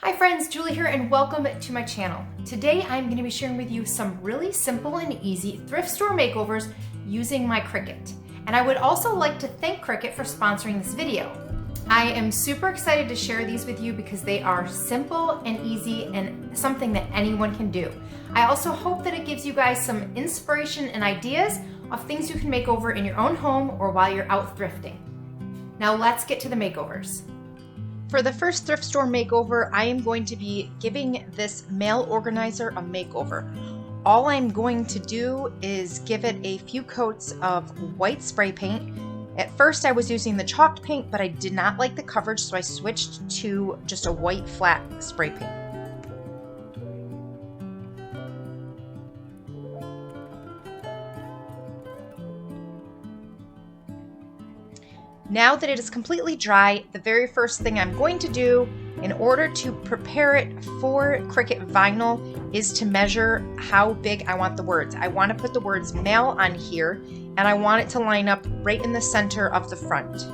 Hi friends, Julie here and welcome to my channel. Today I'm going to be sharing with you some really simple and easy thrift store makeovers using my Cricut. And I would also like to thank Cricut for sponsoring this video. I am super excited to share these with you because they are simple and easy and something that anyone can do. I also hope that it gives you guys some inspiration and ideas of things you can make over in your own home or while you're out thrifting. Now let's get to the makeovers. For the first thrift store makeover, I am going to be giving this mail organizer a makeover. All I'm going to do is give it a few coats of white spray paint. At first I was using the chalked paint, but I did not like the coverage, so I switched to just a white flat spray paint. Now that it is completely dry, the very first thing I'm going to do in order to prepare it for Cricut vinyl is to measure how big I want the words. I want to put the words mail on here, and I want it to line up right in the center of the front.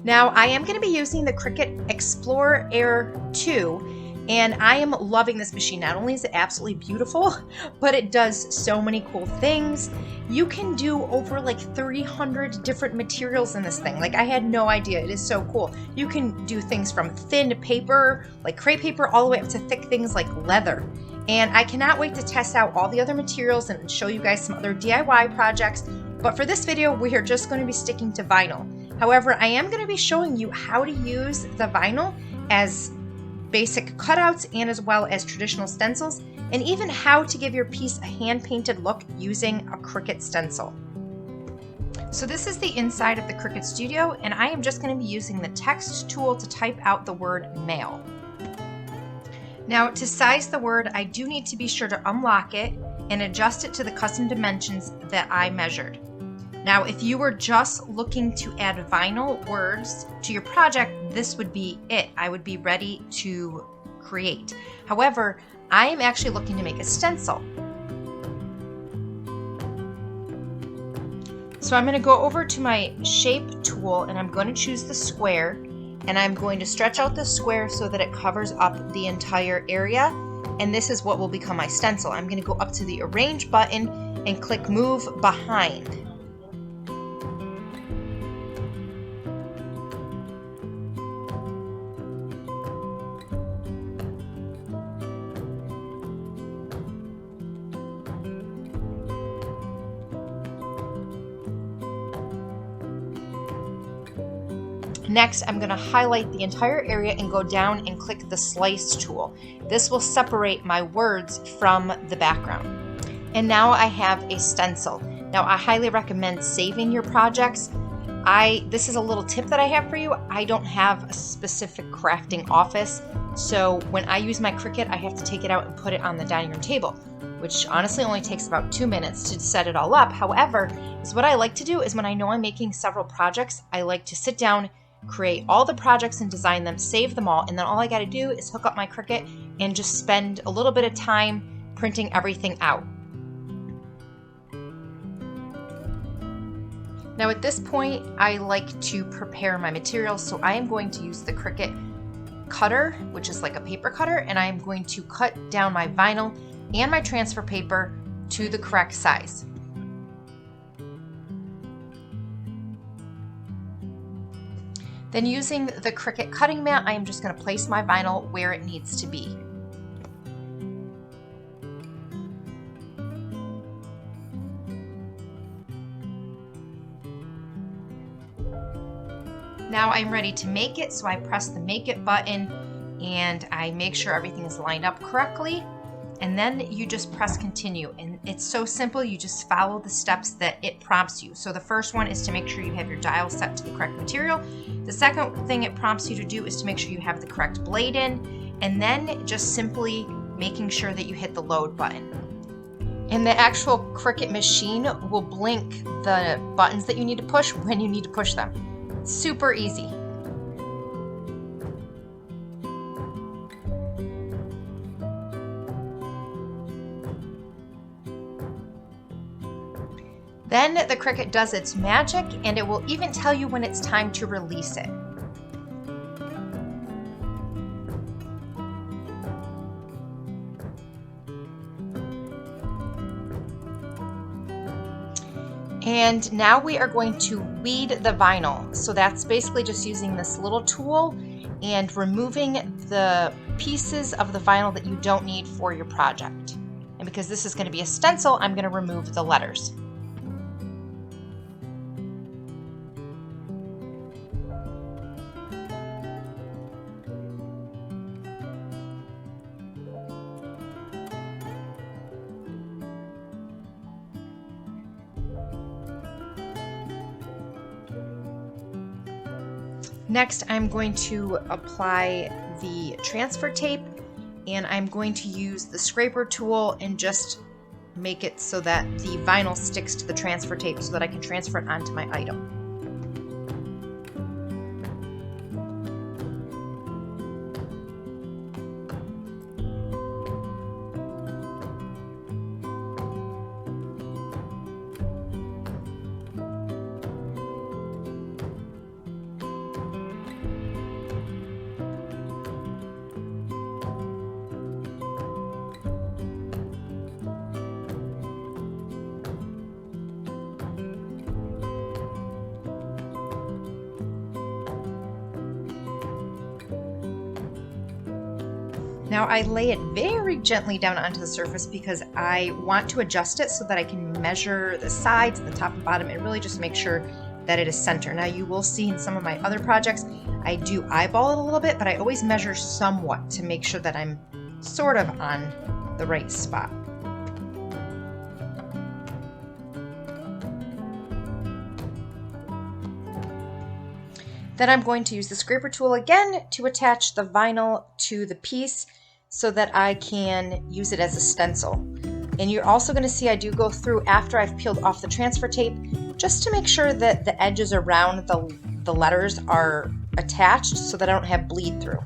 Now I am going to be using the Cricut Explorer Air 2. And I am loving this machine. Not only is it absolutely beautiful, but it does so many cool things. You can do over like 300 different materials in this thing. Like, I had no idea. It is so cool. You can do things from thin paper, like crepe paper, all the way up to thick things like leather. And I cannot wait to test out all the other materials and show you guys some other DIY projects. But for this video, we are just going to be sticking to vinyl. However, I am going to be showing you how to use the vinyl as basic cutouts and as well as traditional stencils, and even how to give your piece a hand-painted look using a Cricut stencil. So this is the inside of the Cricut Studio, and I am just going to be using the text tool to type out the word mail. Now, to size the word, I do need to be sure to unlock it and adjust it to the custom dimensions that I measured. Now, if you were just looking to add vinyl words to your project, this would be it. I would be ready to create. However, I am actually looking to make a stencil. So I'm going to go over to my shape tool and I'm going to choose the square, and I'm going to stretch out the square so that it covers up the entire area. And this is what will become my stencil. I'm going to go up to the arrange button and click move behind. Next, I'm going to highlight the entire area and go down and click the slice tool. This will separate my words from the background. And now I have a stencil. Now, I highly recommend saving your projects. This is a little tip that I have for you. I don't have a specific crafting office, so when I use my Cricut, I have to take it out and put it on the dining room table, which honestly only takes about 2 minutes to set it all up. However, what I like to do is when I know I'm making several projects, I like to sit down, create all the projects and design them, save them all, and then all I got to do is hook up my Cricut and just spend a little bit of time printing everything out. Now at this point, I like to prepare my materials, so I am going to use the Cricut cutter, which is like a paper cutter, and I am going to cut down my vinyl and my transfer paper to the correct size. Then using the Cricut cutting mat, I am just going to place my vinyl where it needs to be. Now I'm ready to make it, so I press the make it button and I make sure everything is lined up correctly. And then you just press continue, and it's so simple. You just follow the steps that it prompts you. So the first one is to make sure you have your dial set to the correct material. The second thing it prompts you to do is to make sure you have the correct blade in, and then just simply making sure that you hit the load button. And the actual Cricut machine will blink the buttons that you need to push when you need to push them. Super easy. Then the Cricut does its magic, and it will even tell you when it's time to release it. And now we are going to weed the vinyl. So that's basically just using this little tool and removing the pieces of the vinyl that you don't need for your project. And because this is going to be a stencil, I'm going to remove the letters. Next, I'm going to apply the transfer tape, and I'm going to use the scraper tool and just make it so that the vinyl sticks to the transfer tape so that I can transfer it onto my item. Now I lay it very gently down onto the surface because I want to adjust it so that I can measure the sides and the top and bottom and really just make sure that it is center. Now you will see in some of my other projects, I do eyeball it a little bit, but I always measure somewhat to make sure that I'm sort of on the right spot. Then I'm going to use the scraper tool again to attach the vinyl to the piece so that I can use it as a stencil. And you're also going to see I do go through after I've peeled off the transfer tape just to make sure that the edges around the letters are attached so that I don't have bleed through.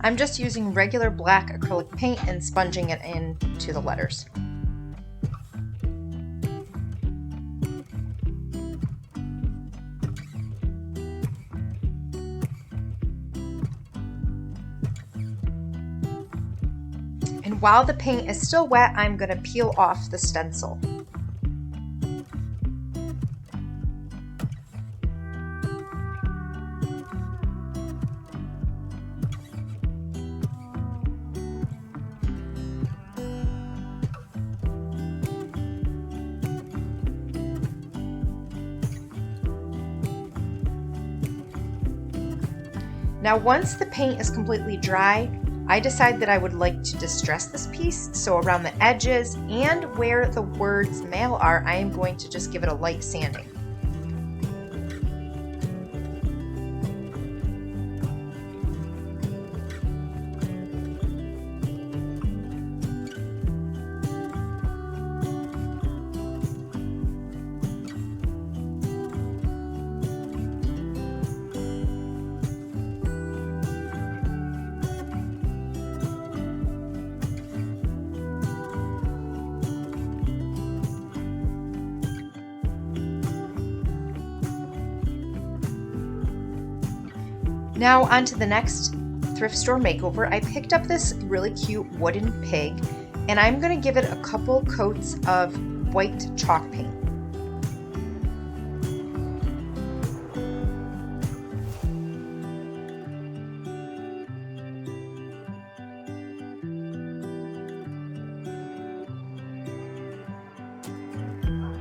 I'm just using regular black acrylic paint and sponging it into the letters. And while the paint is still wet, I'm going to peel off the stencil. Now once the paint is completely dry, I decide that I would like to distress this piece, so around the edges and where the words mail are, I am going to just give it a light sanding. Now onto the next thrift store makeover. I picked up this really cute wooden pig, and I'm going to give it a couple coats of white chalk paint.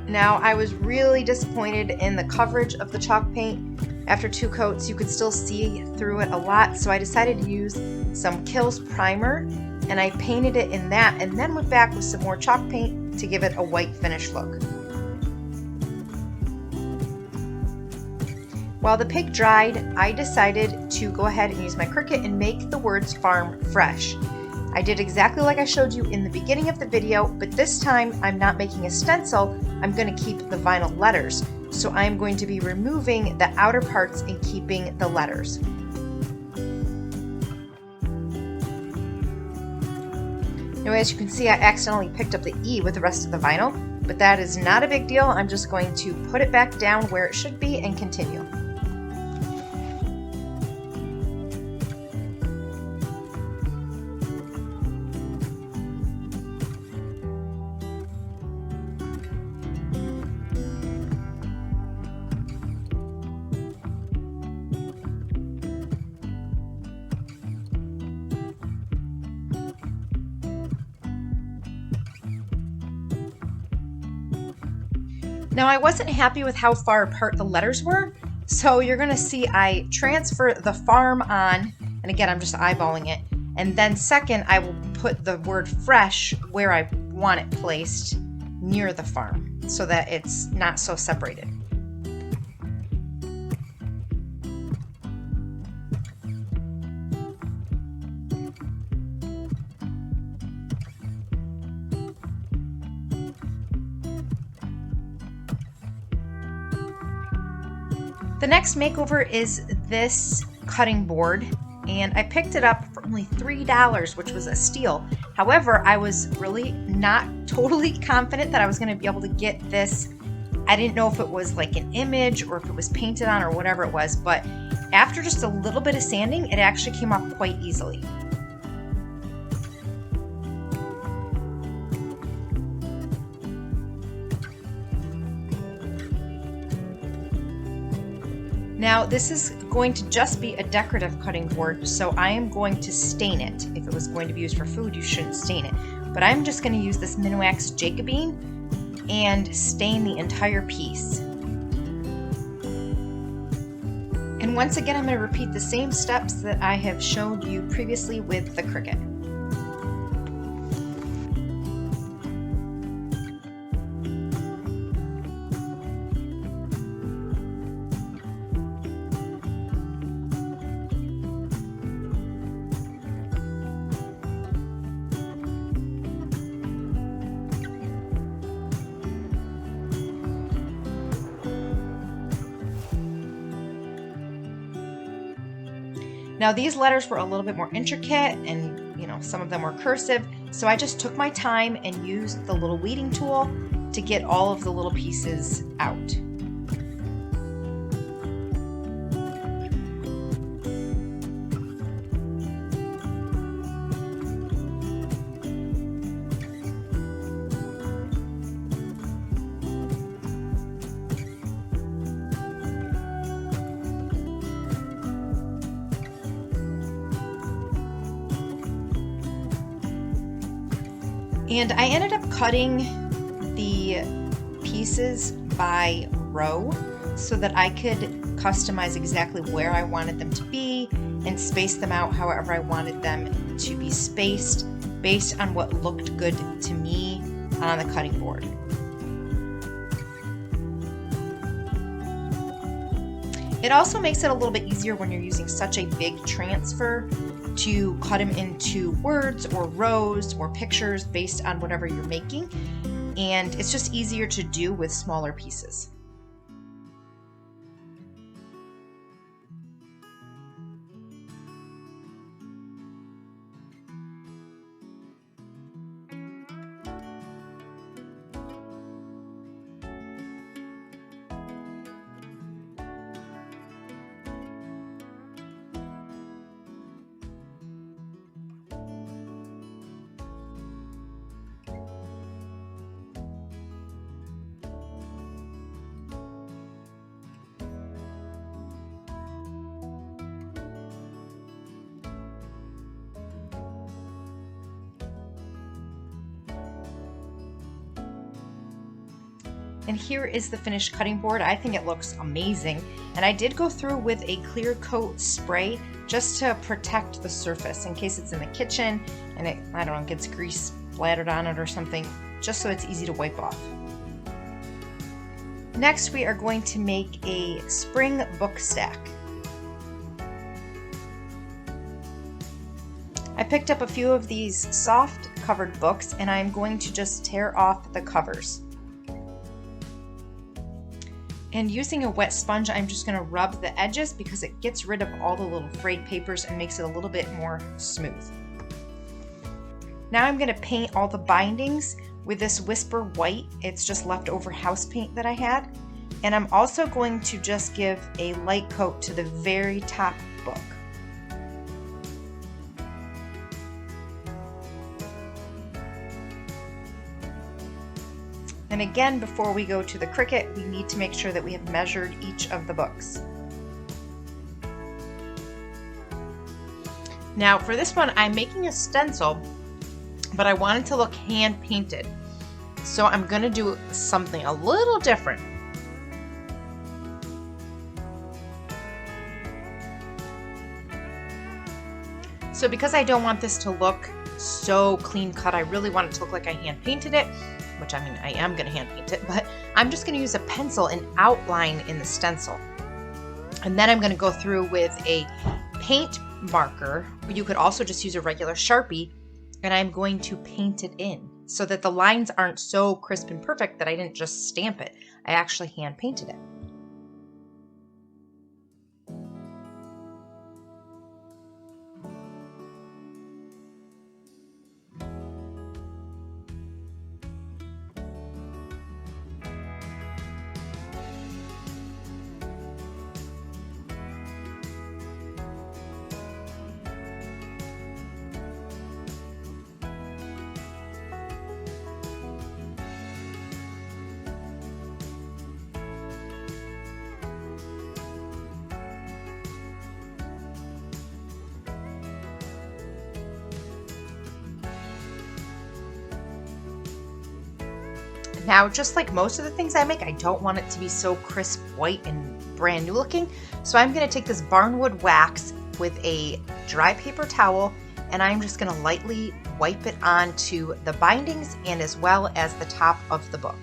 Now I was really disappointed in the coverage of the chalk paint. After 2 coats, you could still see through it a lot, so I decided to use some Kills primer, and I painted it in that, and then went back with some more chalk paint to give it a white finish look. While the pig dried, I decided to go ahead and use my Cricut and make the words Farm Fresh. I did exactly like I showed you in the beginning of the video, but this time I'm not making a stencil, I'm going to keep the vinyl letters. So I'm going to be removing the outer parts and keeping the letters. Now, as you can see, I accidentally picked up the E with the rest of the vinyl, but that is not a big deal. I'm just going to put it back down where it should be and continue. Now, I wasn't happy with how far apart the letters were, so you're gonna see I transfer the farm on, and again, I'm just eyeballing it, and then second, I will put the word fresh where I want it placed near the farm so that it's not so separated. The next makeover is this cutting board, and I picked it up for only $3, which was a steal. However, I was really not totally confident that I was going to be able to get this. I didn't know if it was like an image or if it was painted on or whatever it was, but after just a little bit of sanding, it actually came off quite easily. Now, this is going to just be a decorative cutting board, so I am going to stain it. If it was going to be used for food, you shouldn't stain it. But I'm just going to use this Minwax Jacobine and stain the entire piece. And once again, I'm going to repeat the same steps that I have showed you previously with the Cricut. Now, these letters were a little bit more intricate and, some of them were cursive, so I just took my time and used the little weeding tool to get all of the little pieces out. And I ended up cutting the pieces by row so that I could customize exactly where I wanted them to be and space them out however I wanted them to be spaced based on what looked good to me on the cutting board. It also makes it a little bit easier when you're using such a big transfer to cut them into words or rows or pictures based on whatever you're making, and it's just easier to do with smaller pieces. And here is the finished cutting board. I think it looks amazing. And I did go through with a clear coat spray just to protect the surface in case it's in the kitchen and it, I don't know, gets grease splattered on it or something, just so it's easy to wipe off. Next, we are going to make a spring book stack. I picked up a few of these soft covered books and I'm going to just tear off the covers. And using a wet sponge, I'm just going to rub the edges because it gets rid of all the little frayed papers and makes it a little bit more smooth. Now I'm going to paint all the bindings with this Whisper White. It's just leftover house paint that I had. And I'm also going to just give a light coat to the very top book. And again, before we go to the Cricut, we need to make sure that we have measured each of the books. Now for this one, I'm making a stencil, but I want it to look hand painted. So I'm gonna do something a little different. So because I don't want this to look so clean cut, I really want it to look like I hand painted it, which I mean, I am gonna hand paint it, but I'm just gonna use a pencil and outline in the stencil. And then I'm gonna go through with a paint marker. You could also just use a regular Sharpie, and I'm going to paint it in so that the lines aren't so crisp and perfect that I didn't just stamp it. I actually hand painted it. Now, just like most of the things I make, I don't want it to be so crisp white and brand new looking. So I'm gonna take this barnwood wax with a dry paper towel, and I'm just gonna lightly wipe it onto the bindings and as well as the top of the book.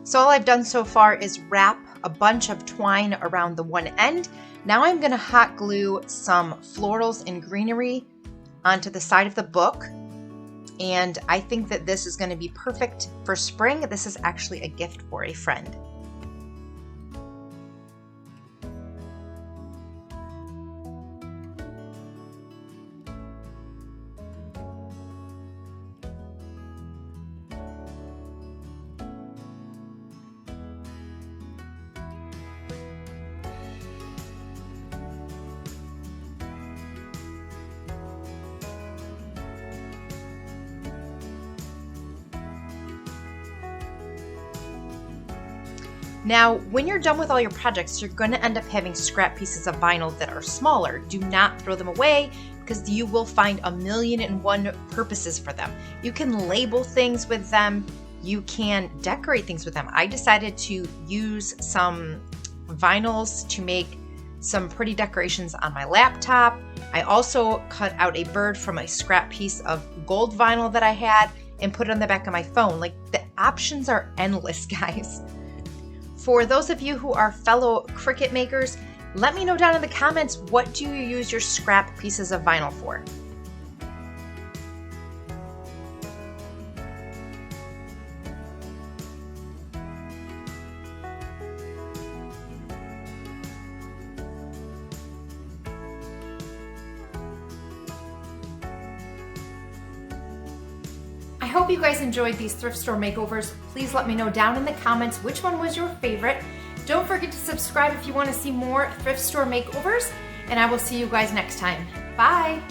So all I've done so far is wrap a bunch of twine around the one end. Now I'm going to hot glue some florals and greenery onto the side of the book. And I think that this is going to be perfect for spring. This is actually a gift for a friend. Now, when you're done with all your projects, you're going to end up having scrap pieces of vinyl that are smaller. Do not throw them away because you will find 1,000,001 purposes for them. You can label things with them. You can decorate things with them. I decided to use some vinyls to make some pretty decorations on my laptop. I also cut out a bird from a scrap piece of gold vinyl that I had and put it on the back of my phone. Like, the options are endless, guys. For those of you who are fellow Cricut makers, let me know down in the comments, what do you use your scrap pieces of vinyl for? I hope you guys enjoyed these thrift store makeovers. Please let me know down in the comments which one was your favorite. Don't forget to subscribe if you want to see more thrift store makeovers, and I will see you guys next time. Bye!